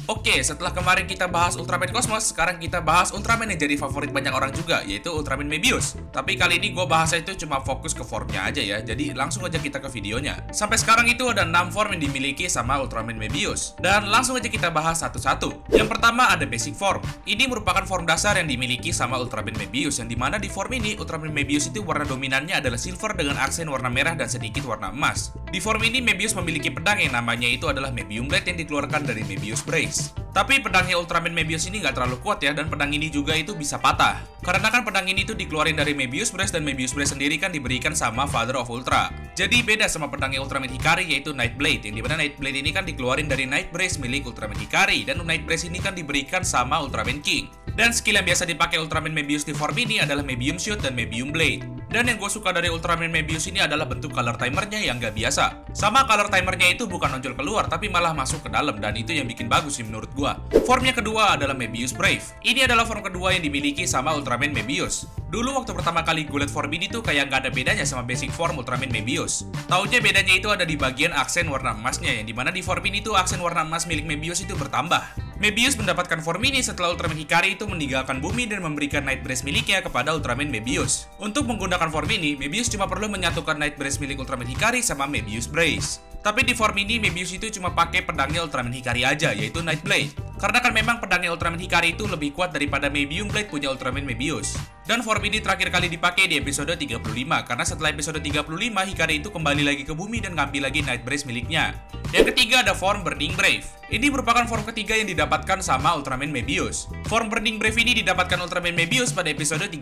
Oke, setelah kemarin kita bahas Ultraman Cosmos, sekarang kita bahas Ultraman yang jadi favorit banyak orang juga, yaitu Ultraman Mebius. Tapi kali ini gue bahasnya itu cuma fokus ke formnya aja ya, jadi langsung aja kita ke videonya. Sampai sekarang itu ada 6 form yang dimiliki sama Ultraman Mebius, dan langsung aja kita bahas satu-satu. Yang pertama ada Basic Form. Ini merupakan form dasar yang dimiliki sama Ultraman Mebius, yang dimana di form ini Ultraman Mebius itu warna dominannya adalah silver dengan aksen warna merah dan sedikit warna emas. Di form ini Mebius memiliki pedang yang namanya itu adalah Mebium Blade yang dikeluarkan dari Mebius Brace. Tapi pedangnya Ultraman Mebius ini nggak terlalu kuat ya, dan pedang ini juga itu bisa patah. Karena kan pedang ini tuh dikeluarin dari Mebius Brace, dan Mebius Brace sendiri kan diberikan sama Father of Ultra. Jadi beda sama pedangnya Ultraman Hikari yaitu Night Blade, yang dimana Night Blade ini kan dikeluarin dari Night Brace milik Ultraman Hikari, dan Night Brace ini kan diberikan sama Ultraman King. Dan skill yang biasa dipakai Ultraman Mebius di form ini adalah Mebium Shoot dan Mebium Blade. Dan yang gue suka dari Ultraman Mebius ini adalah bentuk color timernya yang nggak biasa. Sama color timernya itu bukan nonjol keluar, tapi malah masuk ke dalam, dan itu yang bikin bagus sih menurut gue. Formnya kedua adalah Mebius Brave. Ini adalah form kedua yang dimiliki sama Ultraman Mebius. Dulu waktu pertama kali gue liat form ini tuh kayak nggak ada bedanya sama basic form Ultraman Mebius. Taunya bedanya itu ada di bagian aksen warna emasnya, yang dimana di form ini tuh aksen warna emas milik Mebius itu bertambah. Mebius mendapatkan form ini setelah Ultraman Hikari itu meninggalkan bumi dan memberikan Night Brace miliknya kepada Ultraman Mebius. Untuk menggunakan form ini, Mebius cuma perlu menyatukan Night Brace milik Ultraman Hikari sama Mebius Brace. Tapi di form ini, Mebius itu cuma pakai pedangnya Ultraman Hikari aja, yaitu Night Blade. Karena kan memang pedangnya Ultraman Hikari itu lebih kuat daripada Mebium Blade punya Ultraman Mebius. Dan form ini terakhir kali dipakai di episode 35, karena setelah episode 35, Hikari itu kembali lagi ke bumi dan ngambil lagi Night Brace miliknya. Yang ketiga ada form Burning Brave. Ini merupakan form ketiga yang didapatkan sama Ultraman Mebius. Form Burning Brave ini didapatkan Ultraman Mebius pada episode 30.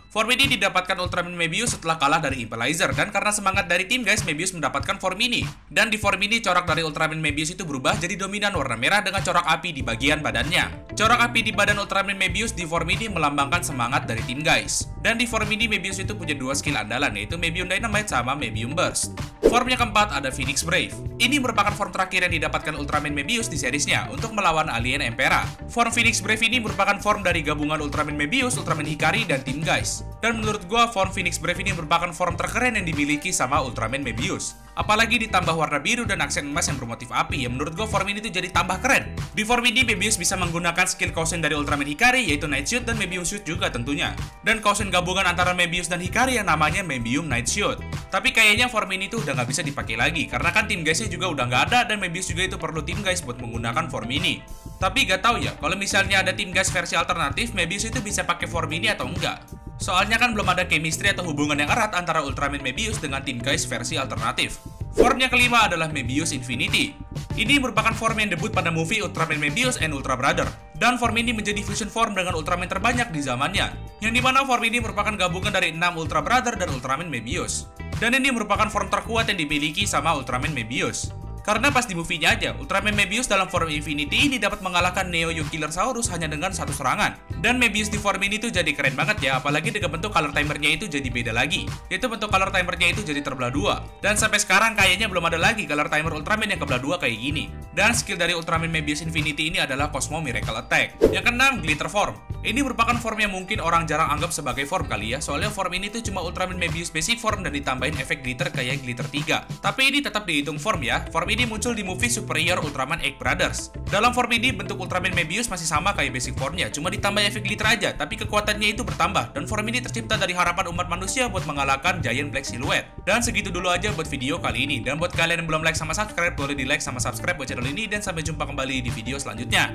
Form ini didapatkan Ultraman Mebius setelah kalah dari Impelizer, dan karena semangat dari tim guys, Mebius mendapatkan form ini. Dan di form ini corak dari Ultraman Mebius itu berubah jadi dominan warna merah dengan corak api di bagian badannya. Corak api di badan Ultraman Mebius di form ini melambangkan semangat dari tim guys. Dan di form ini Mebius itu punya dua skill andalan, yaitu Mebium Dynamite sama Mebium Burst. Formnya keempat ada Phoenix Brave. Ini merupakan form terakhir yang didapatkan Ultraman Mebius di seriesnya untuk melawan alien Emperor. Form Phoenix Brave ini merupakan form dari gabungan Ultraman Mebius, Ultraman Hikari, dan tim guys. Dan menurut gua form Phoenix Brave ini merupakan form terkeren yang dimiliki sama Ultraman Mebius. Apalagi ditambah warna biru dan aksen emas yang bermotif api, yang menurut gue form ini tuh jadi tambah keren. Di form ini Mebius bisa menggunakan skill Kausen dari Ultraman Hikari, yaitu Night Shoot dan Mebium Shoot juga tentunya. Dan Kausen gabungan antara Mebius dan Hikari yang namanya Mebium Night Shoot. Tapi kayaknya form ini tuh udah nggak bisa dipakai lagi, karena kan tim guysnya juga udah nggak ada, dan Mebius juga itu perlu tim guys buat menggunakan form ini. Tapi gak tahu ya, kalau misalnya ada tim guys versi alternatif, Mebius itu bisa pakai form ini atau enggak. Soalnya kan belum ada chemistry atau hubungan yang erat antara Ultraman Mebius dengan tim guys versi alternatif. Formnya kelima adalah Mebius Infinity. Ini merupakan form yang debut pada movie Ultraman Mebius and Ultra Brother. Dan form ini menjadi fusion form dengan Ultraman terbanyak di zamannya. Yang dimana form ini merupakan gabungan dari 6 Ultra Brother dan Ultraman Mebius. Dan ini merupakan form terkuat yang dimiliki sama Ultraman Mebius. Karena pas di movie-nya aja, Ultraman Mebius dalam form Infinity ini dapat mengalahkan Neo Young Killer Saurus hanya dengan satu serangan. Dan Mebius di form ini tuh jadi keren banget ya, apalagi dengan bentuk color timernya itu jadi beda lagi. Yaitu bentuk color timernya itu jadi terbelah dua. Dan sampai sekarang kayaknya belum ada lagi color timer Ultraman yang kebelah dua kayak gini. Dan skill dari Ultraman Mebius Infinity ini adalah Cosmo Miracle Attack. Yang keenam, Glitter Form. Ini merupakan form yang mungkin orang jarang anggap sebagai form kali ya, soalnya form ini tuh cuma Ultraman Mebius Basic Form dan ditambahin efek glitter kayak Glitter 3. Tapi ini tetap dihitung form ya. Form ini muncul di movie Superior Ultraman Egg Brothers. Dalam form ini bentuk Ultraman Mebius masih sama kayak basic formnya, cuma ditambah efek glitter aja, tapi kekuatannya itu bertambah. Dan form ini tercipta dari harapan umat manusia buat mengalahkan Giant Black Silhouette. Dan segitu dulu aja buat video kali ini. Dan buat kalian yang belum like sama subscribe, boleh di like sama subscribe buat channel ini, dan sampai jumpa kembali di video selanjutnya.